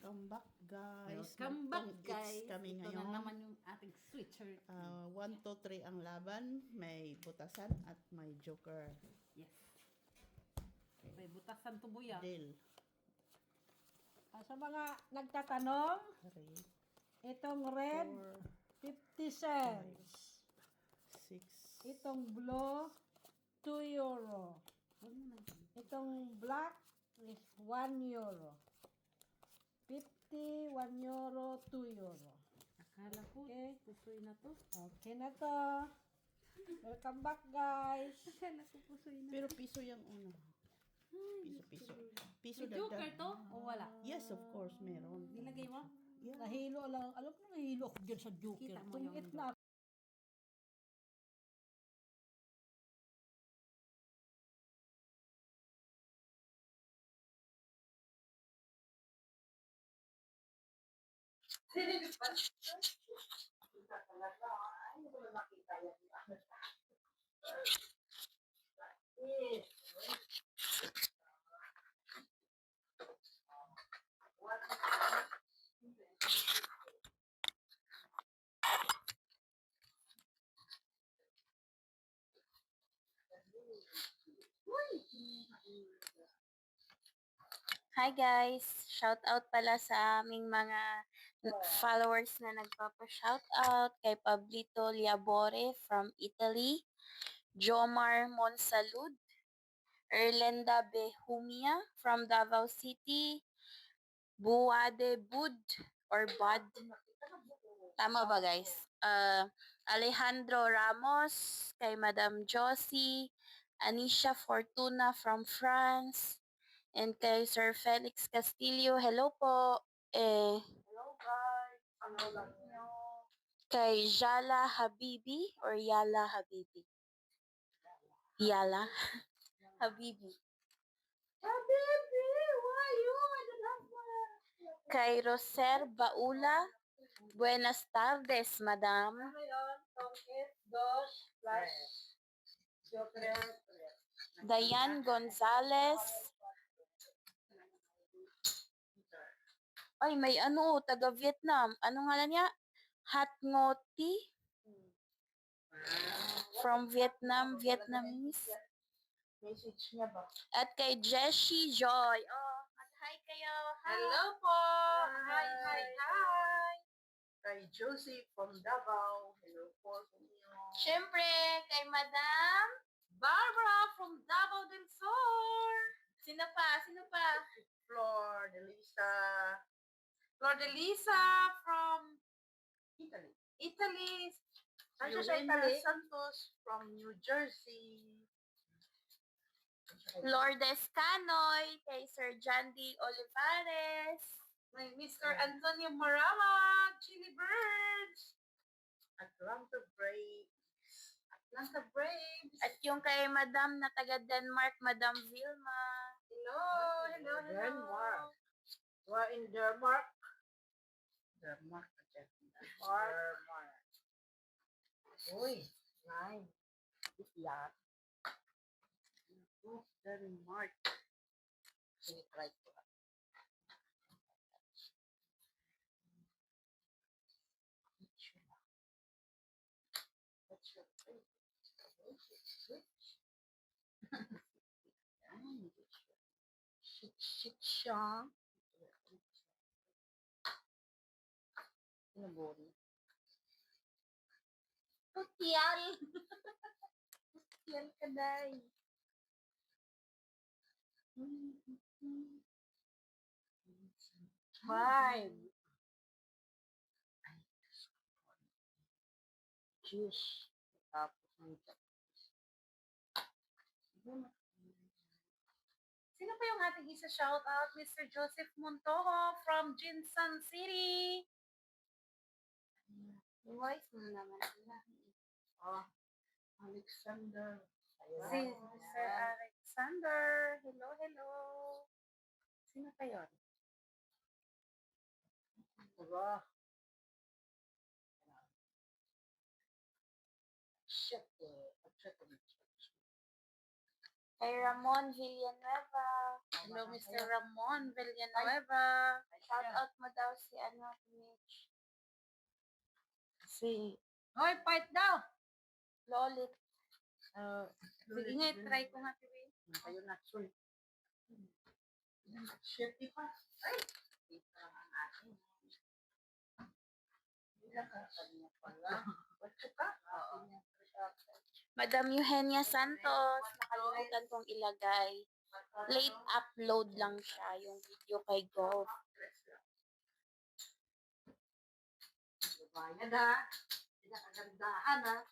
Welcome back, guys. Welcome back, Bagtong guys. It's kami Ito ngayon. na naman yung ating sweatshirt. 1, 2, 3 ang laban. May butasan at may joker. Yes. May butasan tubuya. Deal. Sa mga nagtatanong, 3, itong red, 50 cents. 6, Itong blue, 2 euro. Itong black is 1 euro. 50, 1 euro, 2 euro. Akala ko, Okay. pusoy na to. Okay na to. Welcome back, guys. Akala ko pusoy na. Pero piso yung una. Piso. Piso May joker dagdag. to o wala? Yes, of course, meron. Nilagay mo? Yeah. Nahilo lang. Alam ko nahilo ako dyan sa joker. Kita mo yung Tungit na. Hi guys! Shout out pala sa aming mga followers na nagpapa-shout out kay Pablito Liabore from Italy, Jomar Monsalud, Erlenda Behumia from Davao City, Buade Bud or Bud. Tama ba guys? Alejandro Ramos, kay Madam Josie, Anisha Fortuna from France, and kay Sir Felix Castillo, hello po. Hello guys. Ano lang nyo? Kay Jala Habibi or Yala Habibi? Yala Habibi. Habibi, why you? I don't have one. Kay Roser Baula, buenas tardes, madam. Ano yun? Tongkit, dos, plus, Dayan Gonzalez. Ay, may ano, taga-Vietnam. Ano nga niya? Hat Ngoti? From Vietnam, Vietnamese. Message niya ba? At kay Jessie Joy. Oh, mag-hi kayo. Hi. Hello po! Hi. Kay Josie from Davao. Hello po sa inyo. Siyempre, kay Madam Barbara from Davao del Sur. Sino pa? Flor de Lisa from Italy. Ano siya sa Yolanda Italy? Santos from New Jersey. Lourdes Canoy, kay Sir John D. Olivares. May Mr. Antonio Marama, Chili Birds. Atlanta Braves. At yung kay Madam na taga Denmark, Madam Vilma. Hello. Denmark. We're in Denmark. Denmark. Uy, nine. Yeah. Denmark. Okay, try to. What's your favorite? Shiksha. Nabori. Putial. Putial ka, day. Five. Juice. Tapos ng Sino pa yung ating isa shout out? Mr. Joseph Montojo from Jinsan City. Voice mo naman sila. Alexander. Si Sir Alexander. Hello. Sino pa yun? Diba? Shit. Kay Ramon Villanueva. Hello, Mr. Ramon Villanueva. Shout out mo daw si Mitch. Si Hoy, fight daw! Lolit. Sige nga, try ko nga, TV. Kayo na, soy. Shit, di pa. Ay! Di pa lang ang akin. Hindi lang ang kanya pala. What's ka? Madam Eugenia Santos, nakalimutan kong ilagay. Late upload lang siya, yung video kay Golf. Bayan ha. Pinakagandahan ha.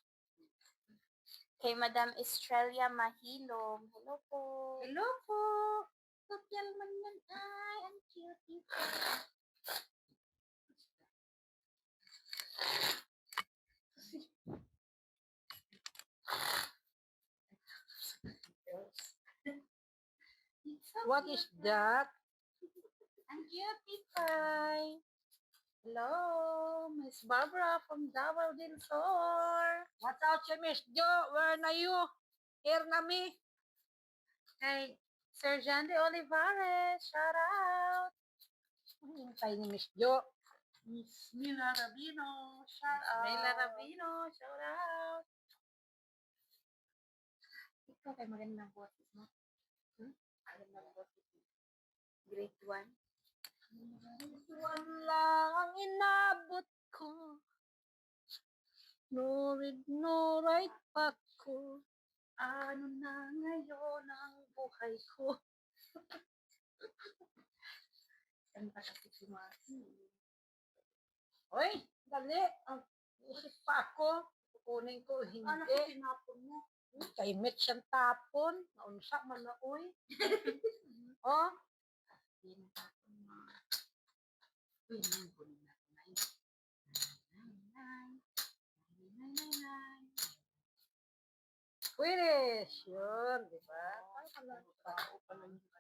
Kay Madam Estrella Mahilom. Hello po. Hello po. Social man yan. Ay, ang cute. What is that? Ang cutie pie. Hello, Miss Barbara from Davao del Sur. What's out si Miss Jo? Where na you? Here na me. Kay Sir John de Olivares, shout out. Hintay ni Miss Jo. Miss Mila Rabino. Shout out. Mela Rabino, shout out. Ikaw kay magandang boses mo. Magandang boses mo. Grade 1. Tuwan lang ang inabot ko. No read, no write pa ko. Ano na ngayon ang buhay ko? Saan pa kasi si Marcy? Hoy, dali. Isip pa ako. Kukunin ko, hindi. Ano ko tinapon mo? Kay Mitch ang tapon. Naunsa man na, uy. Oh, Tinapon mo. Uy, nang kunin natin. Quiris. Yun, di ba?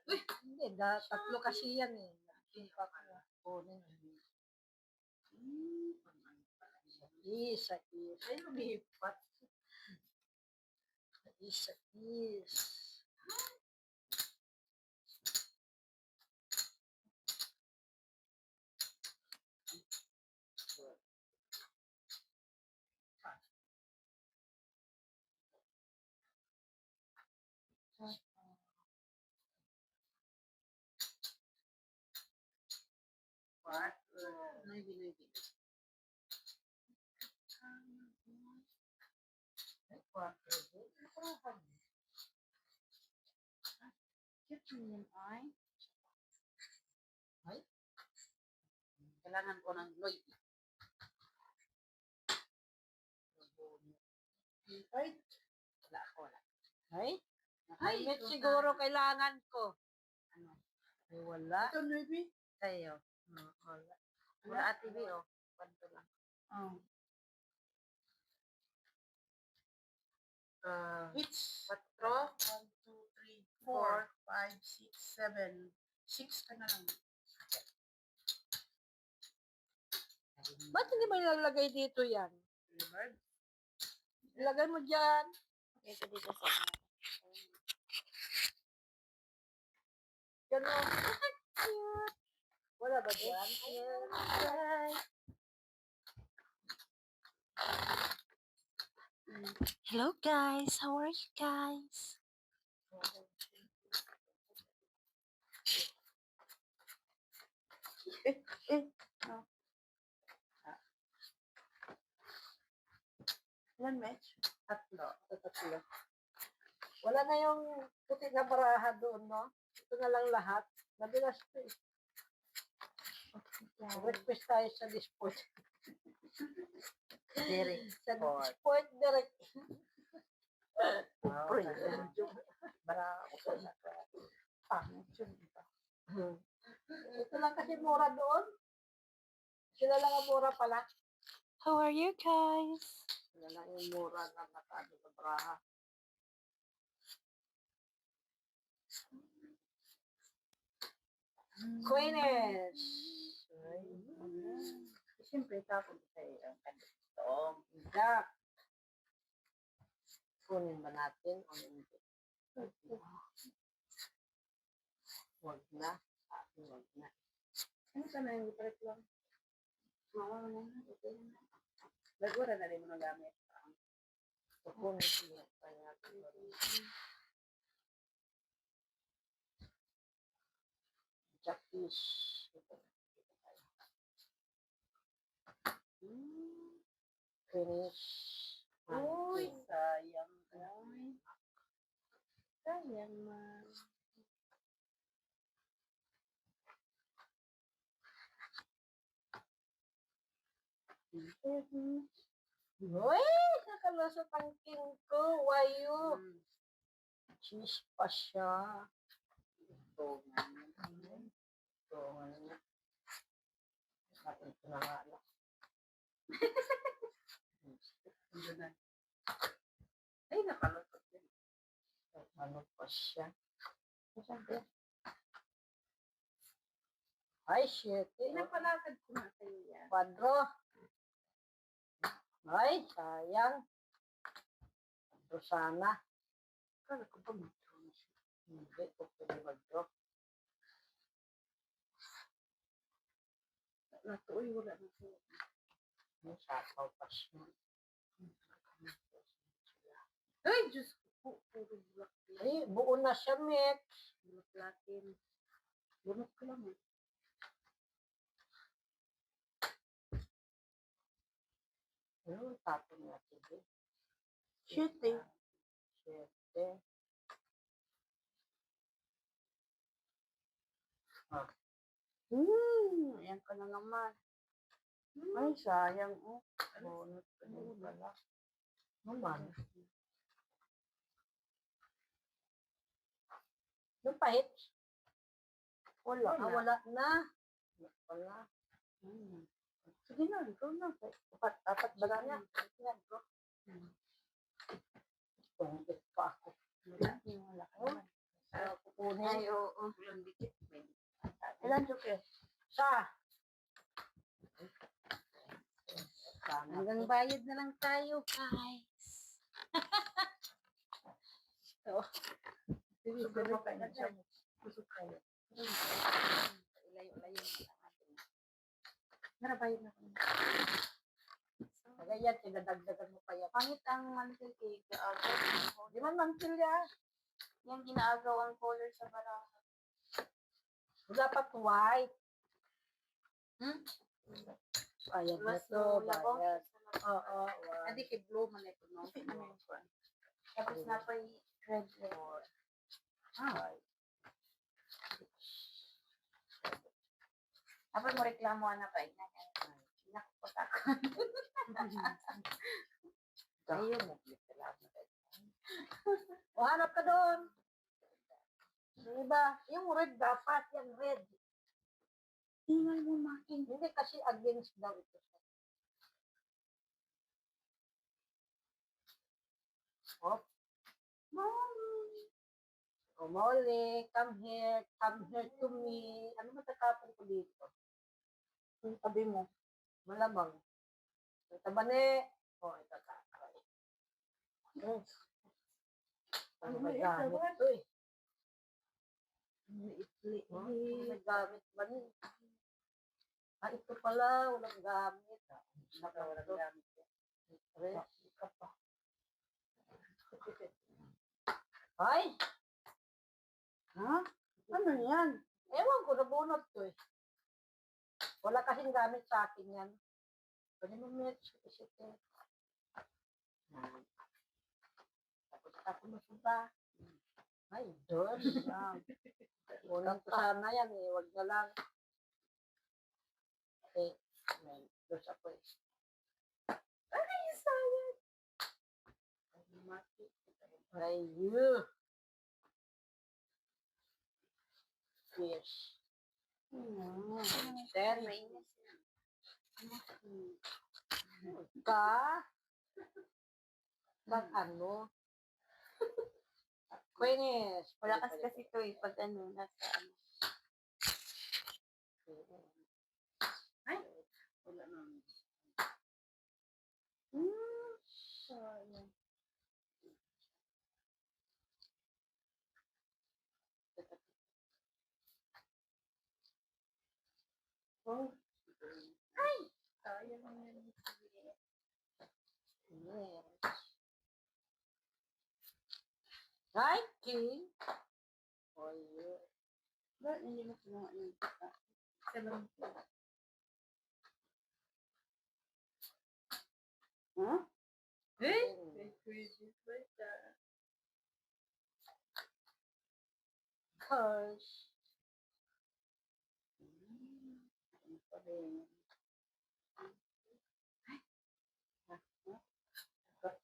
Uy, hindi. Tatlo kasi yan eh. Nagsimpa ko. Kunin. Isa. Ay, lumipat. Isa. What? Maybe. Cute mo yun, ay. Kailangan ko ng Lloyd. Ay, wala. Ay? Ay, Mitch siguro kailangan ko. Ano? Ay, wala. Ito, maybe? Sa'yo. Wala. Wala, Ate B, oh. Kwanto lang. Oh. It's 4, 1, 2, 3, 4, 5, 6, 7. 6 ka na lang. Ba't hindi mo nilalagay dito yan? Delivered? Ilagay mo dyan. Ito dito sa Yan o. Wala ba dyan? Hello guys, how are you guys? Ilan, Mitch? Tatlo. Wala na yung puti na baraha doon, no? Ito na lang lahat. Madalas ito eh. Request tayo sa disport. Derek. Sa disport direct. Pre. Bravo ka na. Pangit yun. Ito lang kasi mura doon. Sila lang ang mura pala. How are you guys? Sila lang yung mura na nakado sa baraha. Queeness. Siyempre, tapos sa'yo ang kanito. Jack. Kunin ba natin o hindi? Wag na. Wag na. Ano ka na yung ipalit lang? Oo, wala na. Okay na. Bagura na rin mo nagamit. Ako na siya. Kaya Jackfish. Finish. Uy, sayang. Ay. Sayang man. Uy, nakalusot ang king ko. Wayo. Cheese pa siya. Ito nga. Ito nga. Ito na nga lang. Ay, nakalusot din. Ano pa siya? Ay, shit. Pinapalakad ko na kayo yan. Padro. Ay, sayang. Padro sana. Kala ko ba mag-draw na siya? Hindi ko pwede mag-draw. Natuloy, wala na siya. May sasaw pa siya. Ay, Diyos ko. Puro bulak. Ay, buo na siya, Mek. Bulak natin. Bunot ko lang, eh. Ano, tapon natin, eh. Shit, eh. Shit, eh. Ah. Ayan ka na naman. Ay, sayang, oh. Bunot ko din pala. Naman. Yung pahit? Wala. Wala na. Wala. Sige na, ikaw na. Dapat ba na niya? Sige na, ikaw. Tungkit pa ako. Wala ka naman. Kukunin. Ay, oo. Ilan yung ke? Sa. Hanggang bayad na lang tayo, guys. Oo. Sige, pero kayo na siya. Busog kayo. Ilayo-layo na natin. Narabayad na kami. Kaya tinadagdagan mo pa yan. Pangit ang mantil cake. Di man mantil yan. Yung ginaagaw ang color sa baraha. Dapat white. Bayad na Mas to, labaw. bayad. Oo, Adi kay blue man ito, no? Tapos na pa yung red. Tapos mo reklamo na pa. Nakapot ako. Ayun, o hanap ka doon. Diba? Yung red dapat, yung red. Tingnan mo makin. Hindi kasi against daw ito. Oh. Molly. Oh, Molly, come here to me. Ano matatapon ko dito? Yung tabi mo. Malamang. Yung tabane. Oh, ito takay. Ano ba gamit ito eh? May gamit ba niya? Ah, ito pala. Walang gamit. Walang gamit. Ika pa. Ay! Ha? Ano yan? Ewan ko, nabunot to eh. Wala kasing gamit sa akin yan. Pwede mo match. Tapos ako masuba. Ay, doon lang. Unang ko sana yan eh. Huwag na lang. Eh, doon ako eh. Ay, sayang. Ay, you. Fish. Then, ka? Bag ano? Queenies. Wala kasi ito eh. Pag ano, nasa ano. Ay, wala na. Sayang. Oh, Kaya naman yan. yes. Right, King? Oh, yeah. Bakit hindi mo kinuha yung 70? Huh? May credit ba siya? Cause, Ano pa rin?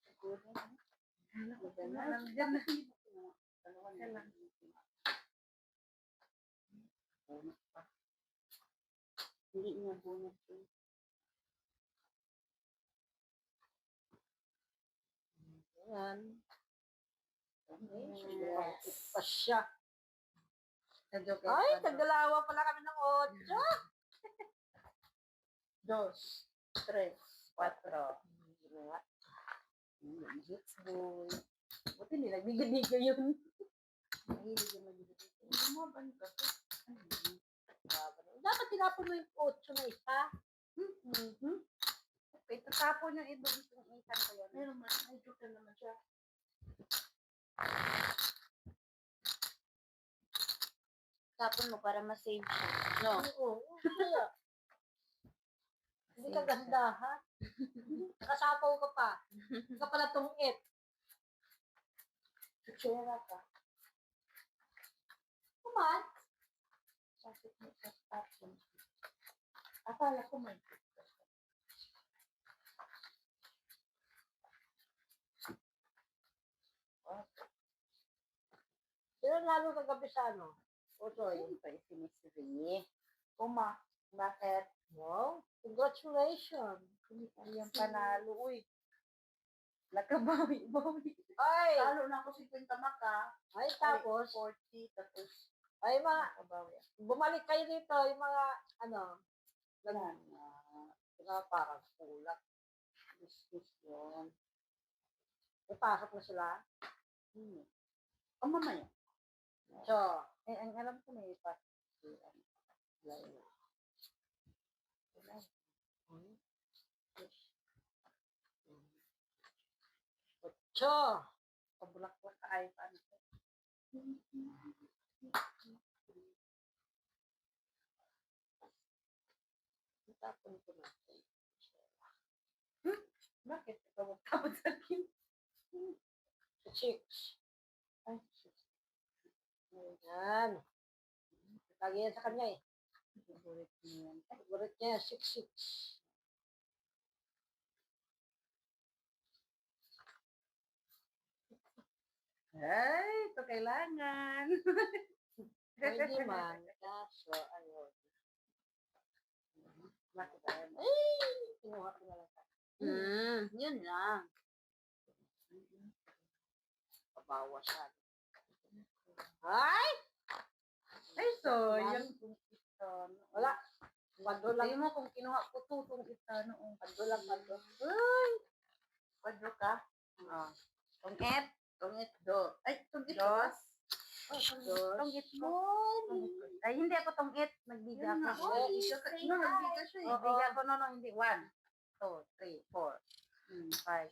Siguro, no? Nandiyan na. Dalawa na lang. Bonus pa. Hindi niya bonus yun. yan. Yes. Pa siya. Tadyo kay Ay, Tadyo. tagdalawa pala kami ng 8. 2, 3, 4. Hits boy. Buti nila, bigyan yun. Mahilig yung magbibigay. Ano mo ba nito? Dapat tinapon mo yung 8 na isa. Okay, tatapon yung ibang itong ikan ko yan. Meron man, may joke na naman siya. Tapon mo para ma-save siya. No? Oo. Kaya. Hindi ka ganda, ha? Nakasapaw ka pa. Hindi ka pala tungit. Kutsera ka. Kuman. Bakit mo sa tapon? Akala ko may Sino lalo kagabi sa ano? Otoy. yun pa isinisiri. Uma, bakit? Wow. Congratulations. Hindi pa yung panalo, uy. Nakabawi-bawi. Ay. Talo na ako 50 maka. Ay, tapos. 40, tapos Ay, mga, nakabawi ako. bumalik kayo dito, yung mga, ano, Wala na. parang kulat. Business yun. Ipasok na sila. Mamaya. So, Ang alam ko na ipas. so, Pabulak-bulak ka ay paano. tapon ko na. Bakit? Ikaw magtapos sa akin. Sa chicks. Ay, Yan. Lagi yan sa kanya eh. favorite niya yan. Favorite niya, 6-6. Ay, ito kailangan. Hindi man. Kaso, ayun. Bakit ayaw mo? Ay, kinuha ko na lang. Yun lang. Pabawasan. Ay! Ay, so, Wala. yung kung ito. Wala. Pando lang. Sabi mo kung kinuha ko to, kung ito, noong. Pando lang, pando. Ay! Kwadro ka? Oo. Tungit. Tungit do. Ay, tungit dos. Dos. Tungit mo. Ay, hindi ako tungit. Nagbiga Yun ako. nga. No, nagbiga siya eh. Oo. Nagbiga ko no, hindi. 1, 2, 3, 4, 5,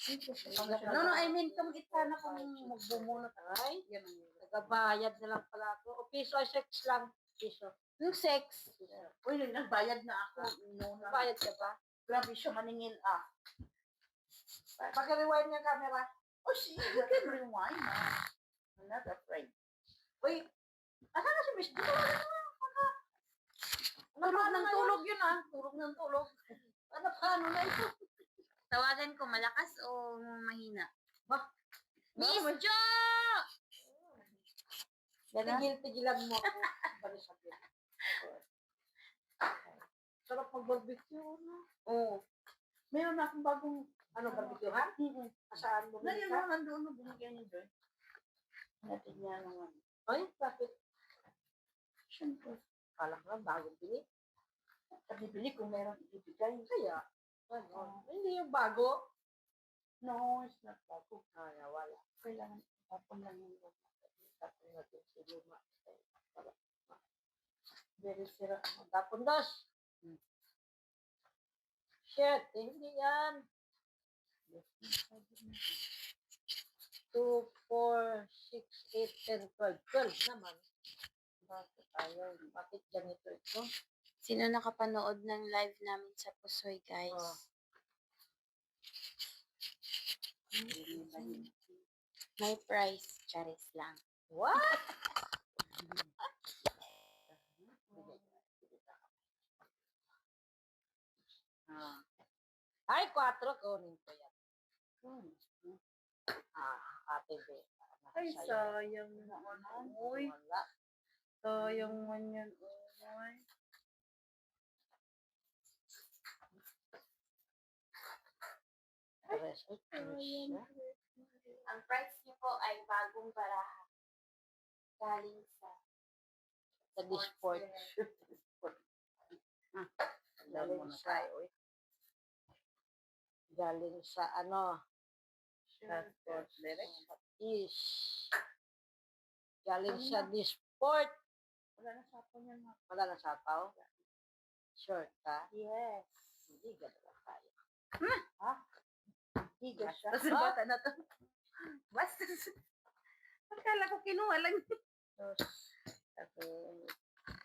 6, 7. No, I mean, tungit sana kung magbumunot. Ay, Yan ang yun. nagabayad na lang pala ako. O piso ay 6 lang. Piso. Yung sex. Uy, nagbayad na ako. No, Nagbayad ka ba? Grabe siya maningil ah. Pag-rewind niya camera. Oh, she, you can rewind ah. I'm not afraid. Uy, asan na si Miss? Dito na Tulog ng tulog yun ah. Tulog ng tulog. Paano na ito? Tawagan ko, malakas o mahina? Miss Miss Jo! Tigil-tigilan mo ako. Bali sabi. Sarap mag-barbecue, no? Oo. Meron na akong bagong Ano, barbecue, ha? Saan mo Ngayon binili ka? naman doon na binigyan niyo doon. Natin niya naman. Ay, bakit? Siyempre. Kala ko nga, bagong bili. Bibili kung meron ibibigay. Kaya, ano? Hindi yung bago. No, it's not bago. Kaya, wala. Kailangan tapon lang yung luma. Tapos natin si Luma. Very sira. Tapon dos. Shit, hindi yan. 2, 4, 6, 8, 10, 12. 12 naman. Bakit ayaw? Bakit ganito ito? Sino nakapanood ng live namin sa Pusoy, guys? Oh. May price. Charis lang. What? Ah. Ay, 4. Kunin ko yan. Ate Be. Ay, sayang naman. Uy, Wala. sayang man yan. Uy. Tres. Ay, tres siya. Ang price niyo po ay bagong baraha. Galing sa Sa Disport. Alam mo na tayo. Galing sa ano? Transport direct. Is. Galing sa Disport. Wala na sapon yan. Wala na sapaw? Short ka? Yes. Hindi, gano'n lang tayo. Ha? Higa siya. Basta bata na to. Basta. Akala ko kinuha lang. Kasi,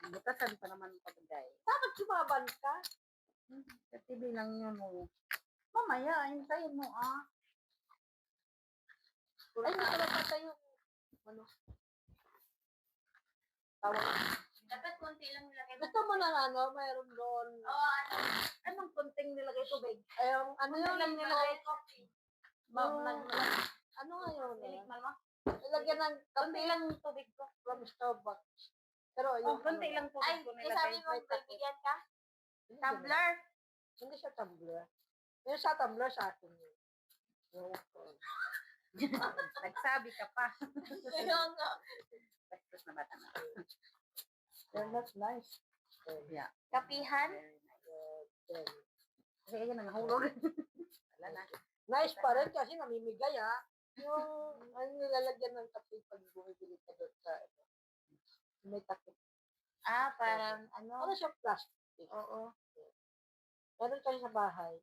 butasan pa naman ang pagday. Dapat sumaban ka. Sa TV lang yun. Oh. Mamaya, hintayin mo ah. Ay, hindi ka napatay yung ano. Tawag. Dapat konti lang nilagay mo. Gusto mo na ano, mayroon doon. Oo, ano? Anong konting nilagay tubig? Ay, yung ano yun, lang nilagay coffee. ano nga yun? Tinikman mo? Ilagyan ng Konti kape lang tubig ko. from Starbucks. Pero Oh, yung konti lang po Ay, ko eh, sabi mo, bibigyan ka? Tumbler? Hindi siya tumbler. Yung sa tumbler sa akin yun. Nagsabi ka pa. Kaya nga. Bastos na bata na. That's nice. Yeah. Kapihan? Kasi yan ang hulog. Wala na. Nice pa rin kasi namimigay ha. Yung ano nilalagyan ng kape pag bumibili ka doon sa ano. May takip. Ah, parang ano? Ano siya plastic? Oo. Meron kasi sa bahay.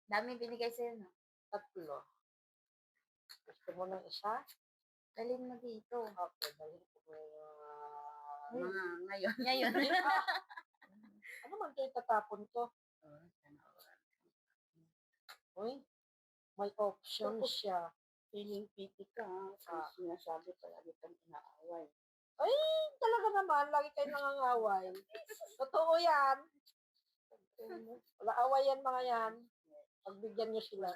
Dami binigay sa'yo, no? 3. Gusto mo ng isa? Dalhin mo dito. Okay, dahil ko Mga ngayon. Ngayon. ano man kayo tatapon to? Uy, may option siya. Feeling pity ka. Kasi sinasabi palagi kang inaaway. Ay, talaga naman, lagi kayo nangangaway. Totoo yan. Wala away yan mga yan. Pagbigyan nyo sila,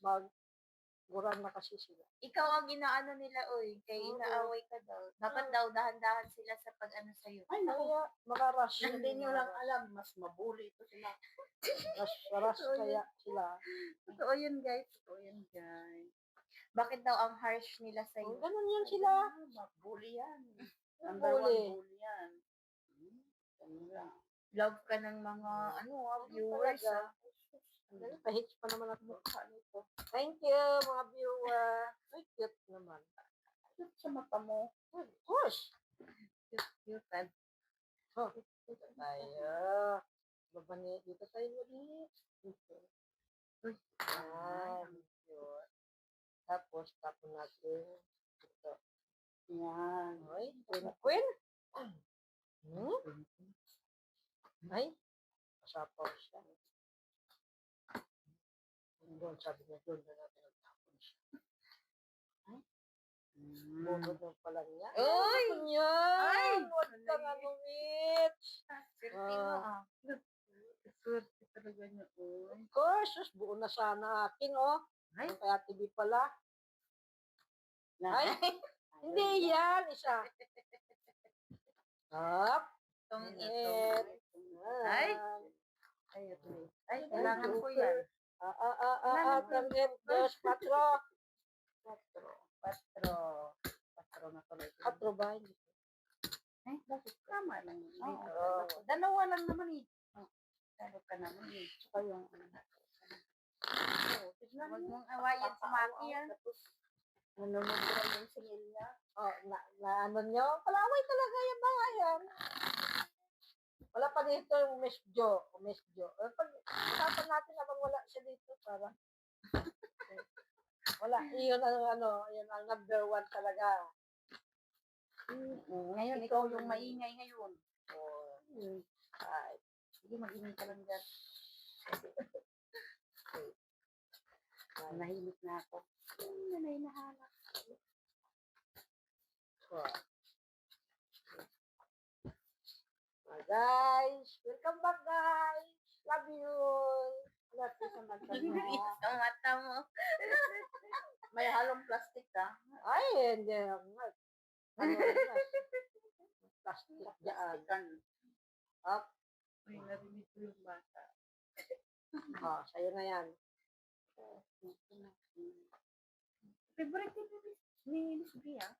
mag-guran na kasi sila. Ikaw ang inaano nila, oy. Kaya Oo. inaaway ka daw. Dapat daw dahan-dahan sila sa pag-ano sa'yo. Ay, naku. Kaya, makarush. Hindi nyo lang alam. Mas mabuli ito sila. Rush kaya sila. Totoo yun, guys. Totoo yun, guys. Bakit daw ang harsh nila Oh, sa'yo? ganun yan sila. Mabuli yan. Ang Number one, bully. bully yan. Ganun lang. Love ka ng mga, viewers, Talaga. ah. Pahits pa naman ang mukha nito. Thank you, mga viewer. Ay, cute naman. Cute sa mata mo. Of course. Cute. Oh, tayo. Babani, dito tayo ulit. Uy. Yan. Cute. Tapos, tapon natin. Dito. Yan. Ay, queen. Ay, pasapaw siya. Doon, sabi niya, doon na natin nagtapon siya. Bunod ng pala niya. Uy! Ano yan? Ay! Huwag kang ano, Mitch. Swerte mo, ah. Swerte talaga niya. Uy. Of course, sus, buo na sana akin, oh. Ay. Kaya TV pala. Ay, hindi yan, isa. Up. Itong It. Ay. Ay, ito eh. Ay, kailangan ko yan. Tangit, dos, patro. Patro na tuloy. Patro ba? Ay, bakit? Tama lang yun. Oo. Dalawa lang naman eh. Dalawa ka naman eh. Tsaka yung ano natin. Tignan Huwag mo. mong awayan si Maki, ah. Nanonood ko lang yung singil niya. Oh, na ano nyo? Palaway talaga yung mga yan. Wala pa dito yung Miss Jo. Miss Jo. Pag-usapan natin habang wala siya dito para. Wala. Yun ang number one talaga. Ngayon, ikaw yung maingay ngayon. Oh, Ay, sige, mag-ingay ka lang dyan. Nahimik na ako. Nanay nahanap. guys, welcome back guys. Love you. Love you sa mata mo. Ang mata mo. May halong plastic ka. Ay, hindi. Plastic dyan. Plastikan. Up. Uy, narinig ko yung bata. Sa'yo na yan. Favorite ni Miss B, ah?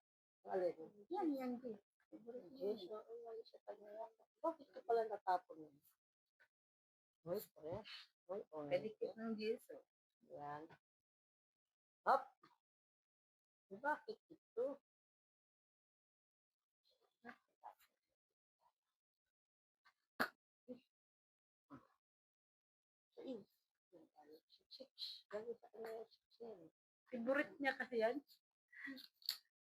Alin? Yan, B. Favorite ni Yes, wala siya kanya yan. Bakit ko pala natapon yun? Uy, fresh. Uy, Pedicure ng Jeso. yan. Up. Bakit ito? Favorite niya kasi yan.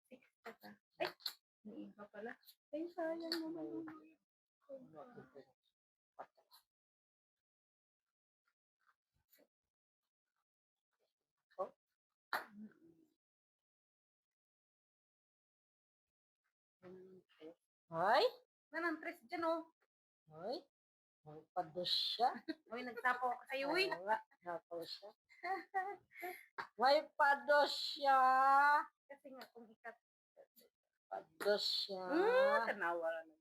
6 ka pa. Ay, may iba pala. Ay, sayang naman. Ay, Nanantres dyan, oh. ay. Magpados siya. Uy, nagtapo ako sa'yo, uy. Oo nga, tapos siya. May pados siya. Kasi nga, kung ikat. Pados siya. Tanawa lang.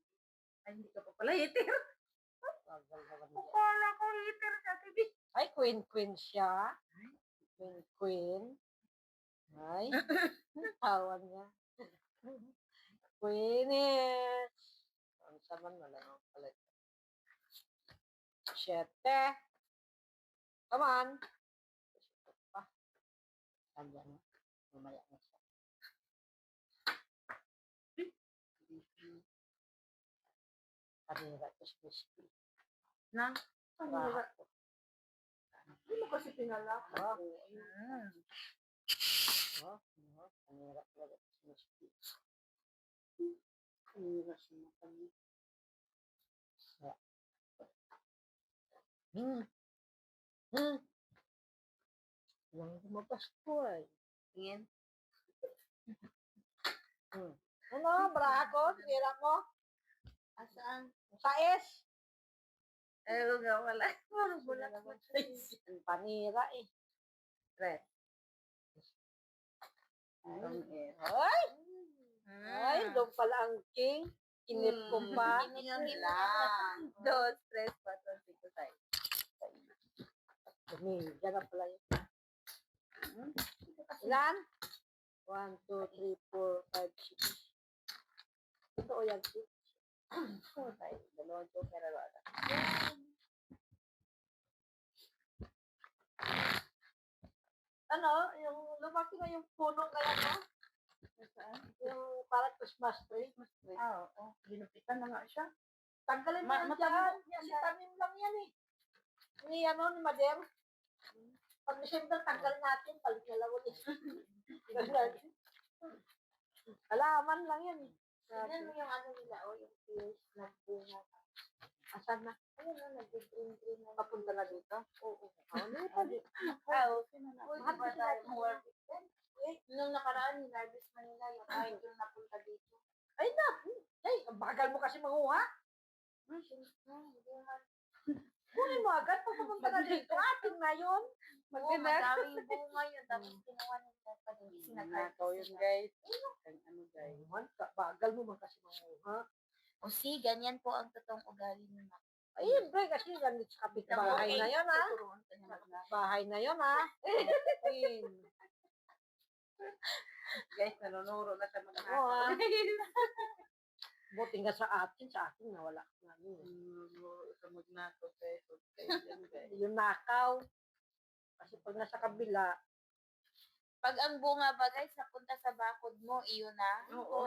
Ay, hindi ka pa pala hitir. Tagal naman yan. Kala ko hitir ka, tibi. Ay, queen siya. Queen. Ay, tawan niya. Queenish. Ang saman wala nang palit. 7. Come on. Pa. Andiyan na. Mamaya na siya. Kanira ko si Crispy. Na? Kanira ko. Hindi mo kasi pinala. Kanira talaga si Crispy. Kanira siya na kami. Walang lumabas ko ay. Tingin. Ano, brako? Tinira mo? Asaan? Sa S? Ayaw nga wala. Parang bulat mo. Ang panira eh. Red. Ay! Ay, doon pala ang king. Kinip ko pa. Yan lang. 2, 3, 4, 5, 6. Diyan na pala yun. Ilan? 1, 2, 3, 4, 5, 6. Ito o yan, 6. Dalawang joker na wala. Ano? Yung lumaki na yung puno kaya no? Saan? Yung parang Christmas tree. Oo. Ginupitan na nga siya. Tanggalin mo yan dyan. Yan, tanim lang yan eh. Ni ano, ni Mader. Pag December, tanggal natin. Palit na lang ulit. Alaman lang yan eh. Tignan mo yung ano nila, yung fish na bunga. Asan na? Ayun o, nag-green na. Papunta na dito? Oo. Okay na. Uy, Mahal diba kasi tayo natin. more weekend? Nung nakaraan, hinarvest Manila yung kahit yung napunta dito. Ay, ang bagal mo kasi manguha. Kunin mo agad. Papunta na dito. Atin na yun. Oo, madaming bunga yun. Tapos kinuha nila pa din. Sinakaw yun, guys. Ano, guys? Bagal mo man kasi manguha. O si, ganyan po ang totoong ugali ng mga. Ay, Bre, kasi ganit sa kapitbahay na yun, ha? Tuturuan ka niya maglakad. Bahay na yun, ha? Ayun. Guys, nanunuro na siya Oo, magnakaw. ha? Buti nga sa atin nawala na yun. Nanunuro sa magnakaw, guys. Okay, yan, guys. Yung nakaw. Kasi pag nasa kabila, Pag ang bunga ba guys, napunta sa bakod mo, iyon na. Oo.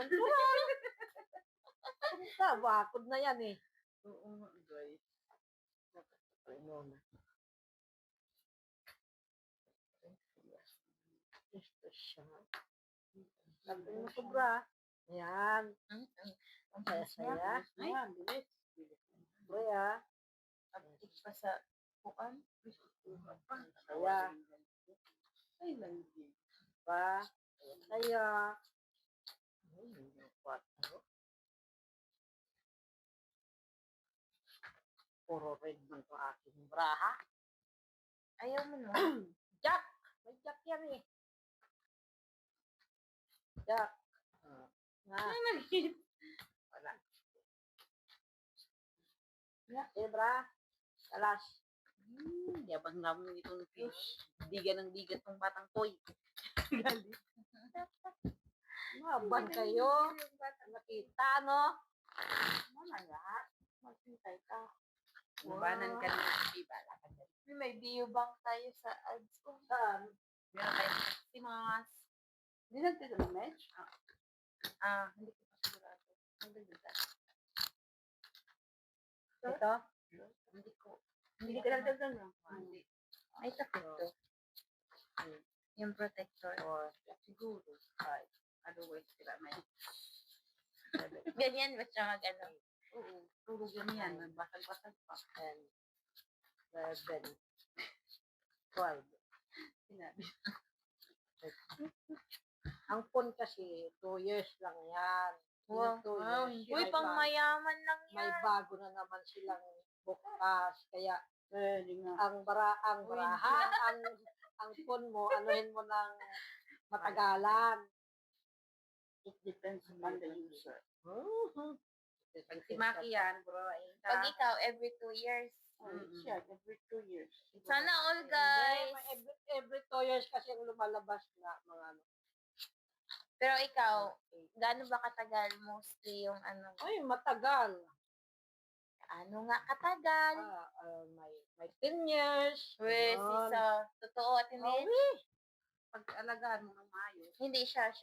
bakod na yan, eh. Oo nga, guys. Ano na. Ito siya. Sabi mo sobra. Ayan. Ang Saya-saya. Ayan, bilis. Kuya. Update pa sa bukan. Saya. Ay, landi. Pa. Saya. Puro red man to aking braha. Ayaw mo no? Jack! May Jack yan eh. Jack. Nga. Wala. Eh, bra. Kalas. Yabang namin itong fish. Diga ng diga tong batang toy. Maban kayo. Nakita, no? Mamaya. Magpintay ka. Labanan ka na, diba? May bio bank tayo sa ads ko. Saan? Meron tayo si Mas. Hindi nagtito ng match? Hindi ko pa sigurado. Nagdagdag. Ito? Hindi ko. Hindi ka nagtito ng Hindi. Ay, takip to. Yung protector. Or, siguro. Five. Otherwise, sila may. Ganyan ba siya mag-ano? Oo, puro ganyan. Basag-basag pa. 10, 11, 12. Sinabi. Ang phone kasi, 2 years lang yan. Wow. 2 Wow. years. Uy, pang mayaman lang May yan. bago na naman silang bukas. Kaya, Pwede nga. ang braha, ang phone mo, anuhin mo ng matagalan. It depends on the user. Si Si Maki yan, bro. Pag ikaw, every 2 years. Siya, every 2 years. Sana all, guys. Every 2 years kasi ang lumalabas na mga ano. Pero ikaw, gaano ba katagal mostly yung ano? Ay, matagal. Ano nga katagal? May 10 years. Weh, ganon. sisa. Totoo at hindi? Pag-alagaan mo ng maayos. Hindi siya.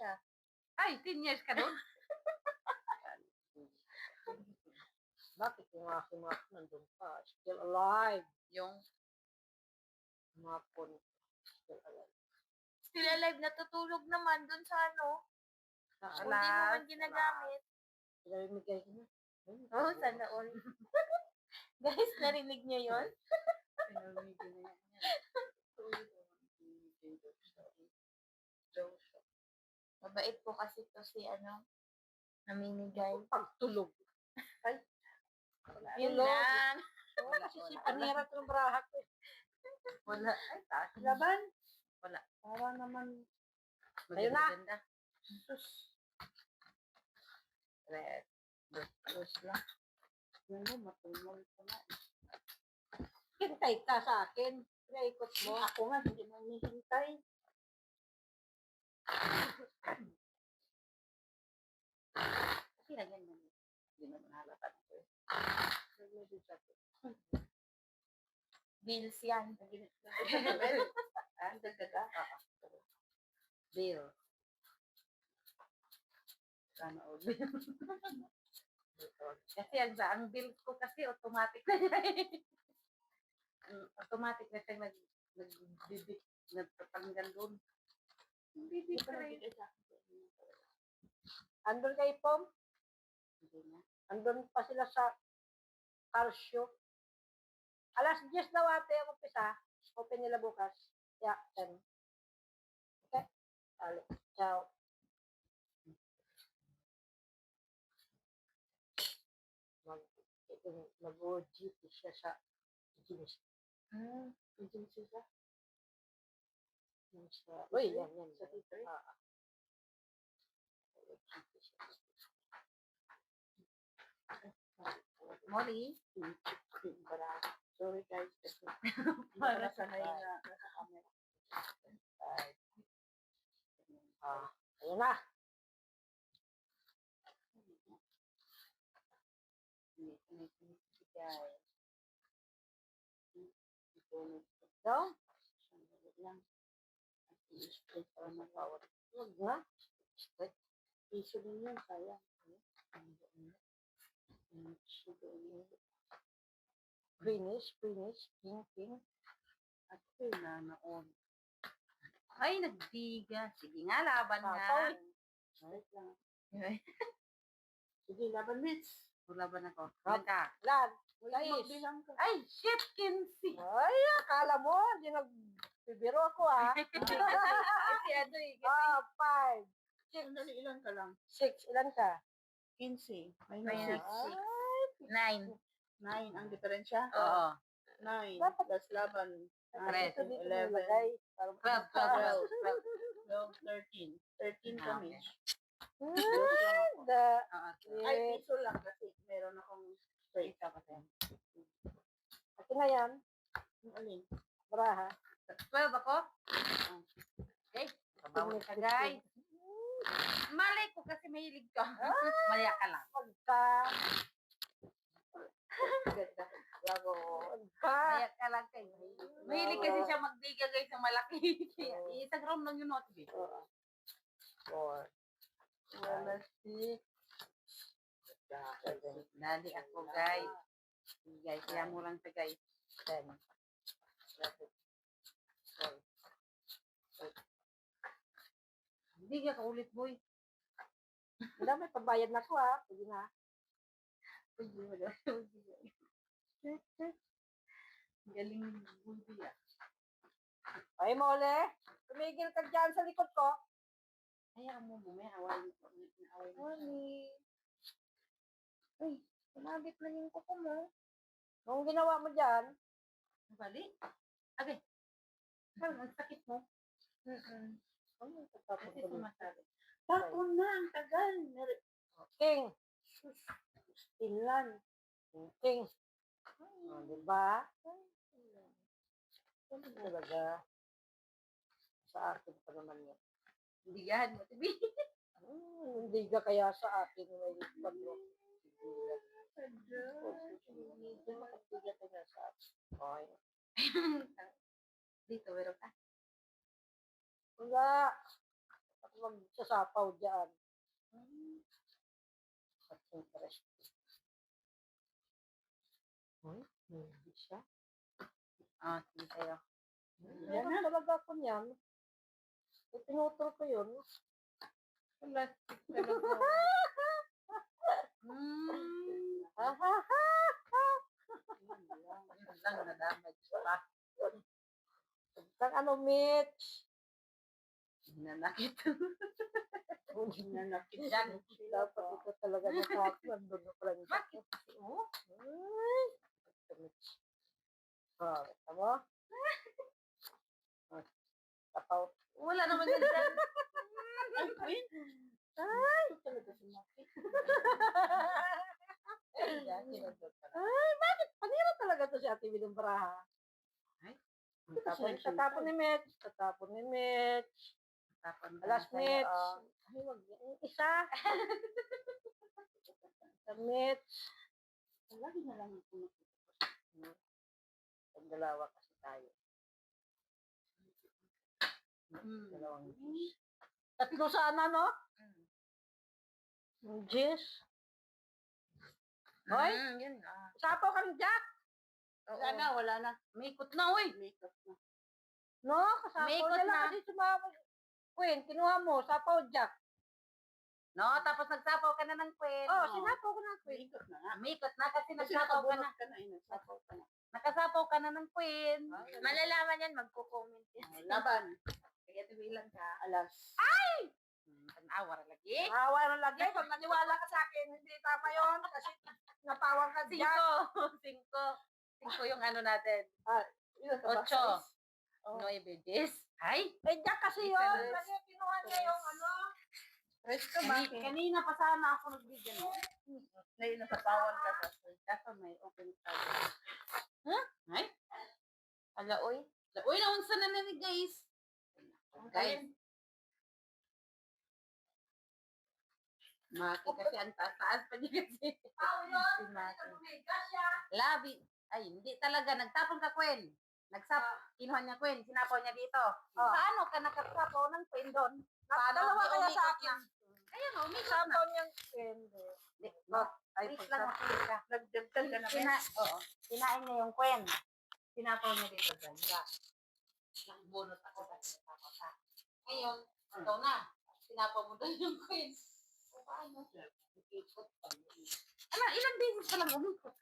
Ay, 10 years ka doon? Bakit yung aking mga nandun pa? Still alive. Yung Mga phone. Still alive. Still alive, natutulog naman dun sa ano. Kung Ala, di mo man ginagamit. Pinamimigay ko na. Oh, sana all. Guys, narinig niyo yon? pinamigay na yan. Mabait po kasi to si ano, namimigay. Pagtulog. Yun Tulog. lang. Oo, kasi si panira ng braha ko. Wala. Ay, taas. Laban? Wala. Para naman. Ayun na. na. Sus. Red. Close lang. Yan mo, matulog ka na. Hintay ka sa akin. Pinaikot mo. Ako nga, hindi mo hinihintay. Kasi lagyan mo. Hindi mo nahalatan ko eh. Bills yan. Ah, dagdaga? Bill. Sana all bill. Kasi ang bill ko kasi automatic na siya eh. Automatic na siya nag-debit, nagtatanggal doon. Hindi pa Andun kay Pom. Hindi na. Andun pa sila sa car show. Alas 10 daw ate ang umpisa. Open nila bukas. Yeah, 10. Okay? Alo. Ciao. Mag-OGT siya sa agency. Agency siya. Uy, yan. Sa Twitter. Molly? Sorry guys. Kasi Para sanay na nasa camera. Ayun na. No? Huwag na. Iso din yan, sayang. Greenish, pink. At nanood. Ay, nagdiga. Sige nga, laban nga. Sapaw. Wait lang. Sige, laban, Mitch. Laban ako. Laban. Ilan ka? Lan. Wala, Guys. magbilang ka. Ay, shit, Kinsey. Ay, akala mo, hindi nagbibiro ako Kasi ano eh. Five. Sandali, ilan ka lang? 6. Ilan ka? 15. Minus Minus 6. 6. 9. 9 ang diferensya? Oo. 9 Dapat- plus laban. Correct. Dito 11, nilagay. Parang 12, 13. 13 Ah, kami. The, Ay, piso lang kasi meron akong straight. Akin na yan. Yung alin? Braha. 12 ako? Okay. Babawi ka, guys. Malay ko kasi mahilig ka. Maya ka lang. Pagka. Ganda. Lago. Pagka. Maya ka lang kayo. Mahilig kasi siya magdiga guys ng malaki. Kaya isang round lang yung notice. 4. Wala 6. Dali ako guys. Guys, kaya mo lang sa guys. 10. 11. 12. Hindi ka ulit boy. Wala, may pabayad na ko Pwede na. Galing bulbi ah. Ay, Mole. Tumigil ka dyan sa likod ko. Hayaan mo may away mo. Away mo. Uy, sumabit na yung kuko mo. Anong ginawa mo dyan? Balik. Okay. Ang sakit mo. Ano tatapos Kasi ko dito? sumasabi. Tapon na, ang tagal. King. Sus. Stilan. King. Diba? Ano talaga? Sa akin pa naman yun. Hindi yan mo. Tibi. Hindi ka kaya sa akin may paglo. Hindi makatiga ka nga sa akin. Okay. Dito, meron ka. Wala. Ako magsasapaw dyan. At interest. Hindi siya. Sige sa'yo. Yan na talaga ako niyan. Tinutol ko yun. Plastic talaga. Lang na damage pa. Ang ano, Mitch? Nanakit. Nanakit yan. Dapat ito talaga nakakit. Nandun na pala niya. Bakit? Oo. Ay, ito, Mitch. Tama? Tapaw. Wala naman yan dyan. Ay, Queen. Ay! Ito talaga si Maki. Ay, bakit? Panira talaga to si Ate William Braha. Tatapon ni Mitch. Tatapon ni Mitch. Alas Mitch. Ay, wag yan. Isa. Sa Mitch. Lagi na lang ako nakikita. Ang dalawa kasi tayo. Dalawang Diyos. Tatlo sana, no? Diyos. Hoy, Yun na. sapaw kang Jack. Wala na. Mikot na, uy. Mikot na. No, kasapaw Maikot na lang na. kasi sumama. Queen, kinuha mo, sapaw Jack. No, tapos nagsapaw ka na ng Queen. Oh, sinapaw ko na Queen. Mikot na nga. Mikot na kasi Kasi nagsapaw ka na. nakabunot ka na, inasapaw ka na. Nakasapaw ka na ng Queen. Malalaman yan, magko-comment yan. Laban. Kaya tibilan ka. Alas. Tanawar lagi. Awa na lagi, pag naniwala ka sa akin, hindi tama yon kasi napawang ka Jack. 5 yung ano natin. Ilan ka ba? 8. Oh. 9 10. Ay! Eh, Jack kasi Isa yun. na. Kasi kinuha niya yung ano. Tres ka ba? Kanina pa sana ako nagbigyan. Ngayon nasapawan ka pa. Dapat may open tag. Ay? Alaoy. Uy, naunsa na ni guys. Guys. Maki kasi ang taas pa niya kasi. Si Maki. Labi. Ay, hindi talaga. Nagtapon ka, Queen. Kinuha niya, Queen. Sinapaw niya dito. Paano ka nakasapaw ng Queen doon? Dalawa Di kaya sa umikot akin. na. Kaya nga, umikot na. Sapaw niyang Queen. Ay, Please lang, please ka. Nagdagdag ka na ba? Oo. Kinain niya yung kwen. Sinapaw niya dito ganda. Nagbunot ako kasi tapos ha. Ngayon, ikaw na. Sinapaw mo doon yung kwen. O paano? Ikot pa. Ano, ilang beses pa lang umikot.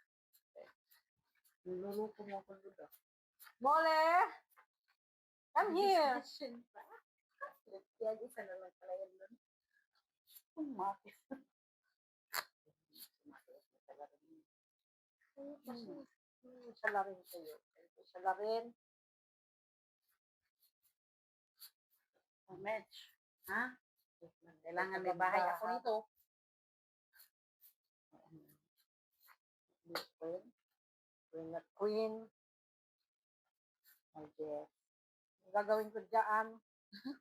Niluluto mo ako doon. Mole! Come here! Yan, isa na lang pala yan doon. Tumatis. Isa na rin kayo. Isa na rin. Medj. Ha? Kailangan may bahay ako nito. Queen. Queen at queen. Ay, yes. Ang gagawin ko dyan.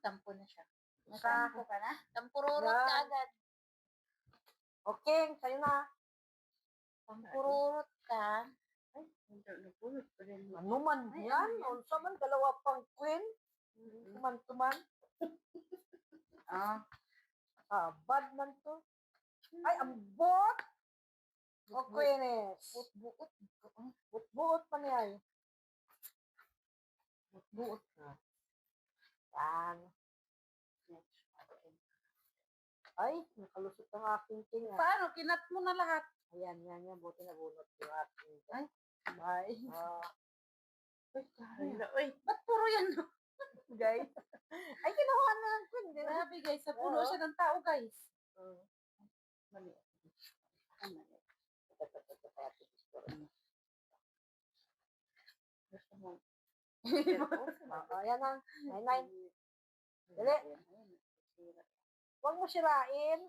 Tampo na siya. Sa, Tampo ka na? Tampururot Yan. ka agad. okay, sa'yo na. Tampururot ka. Napulot pa rin. Ano man yan? Unsa man, dalawa pang queen. Tuman-tuman. Oo. Ah, bad man to. Ay, ang bot! O queeness. Buot. Buot pa niya eh. Buot ka. Yan. Ay, nakalusot ang aking king. Ah. Paano? Kinat mo na lahat. Ayan, yan. Buti na bunot yung aking. Ay, bye. Ah, Ay, uy. Ba't puro yan? guys. Ay, kinuha na ng queen. Di ba? Grabe guys, sa puno siya ng tao guys. Mali. Mali. Gusto mo. Ayan na. Nine. Dali. Huwag mo sirain.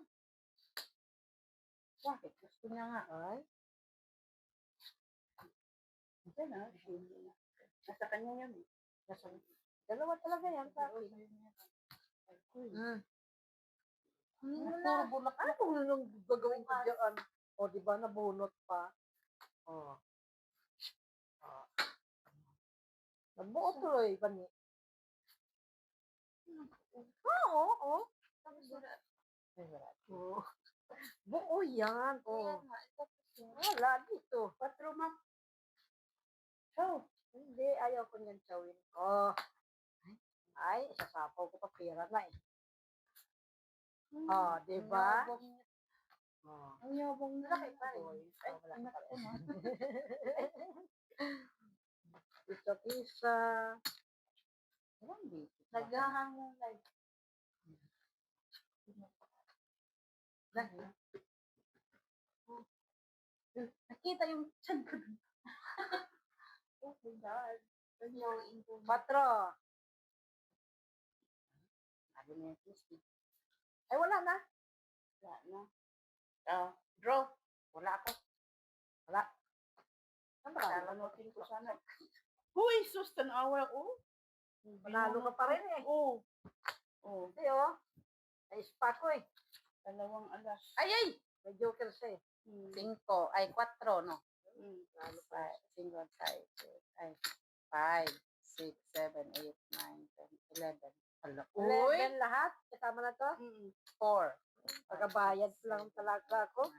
Bakit? Gusto niya nga. Ay. Ito na. Nasa kanya yun eh. Dalawa talaga yan sa akin. Puro bulak. Ano kung nung gagawin ko dyan? O, di ba nabunot pa? O. Nabuo tuloy ba ni? Oo, oo. Oo. Buo yan. Kaya O. nga, tapos yun. Wala dito. Patro ma. Chow. Hindi, ayaw ko niyan chawin. Oh. Ay, isasapaw ko pa pera na eh. Oh, di ba? Oh. Ang yabang na. Laki pa rin. Ay, wala anak pa ko rin. na. Isa-isa. Alam dito. Naghahangong guys. Nakita yung chan ko. Oh my God. Patro. Sabi niya, Christy. Ay, wala na. Wala na. Draw. Wala ako. Wala. Ano ba? Salanotin ko sana. Huy, sus, tanawa ko. Panalo ka pa rin eh. Oo. Oo. Hindi oh. Ay, spa ko eh. 2 alas. Ay! May joker siya eh. 5. Ay, 4, no? Lalo pa. 5, 5, 6, 7, 8, 9, 10, 11. Hala. 11 lahat. Kasama na to. 4. Pagkabayad lang talaga ako.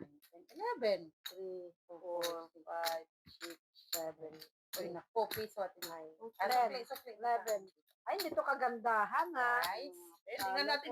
11. 3, 4, 5, 6, 7, Uy, naku, piso at 9, 9. 11. Ay, hindi to kagandahan ha. Guys. Tingnan natin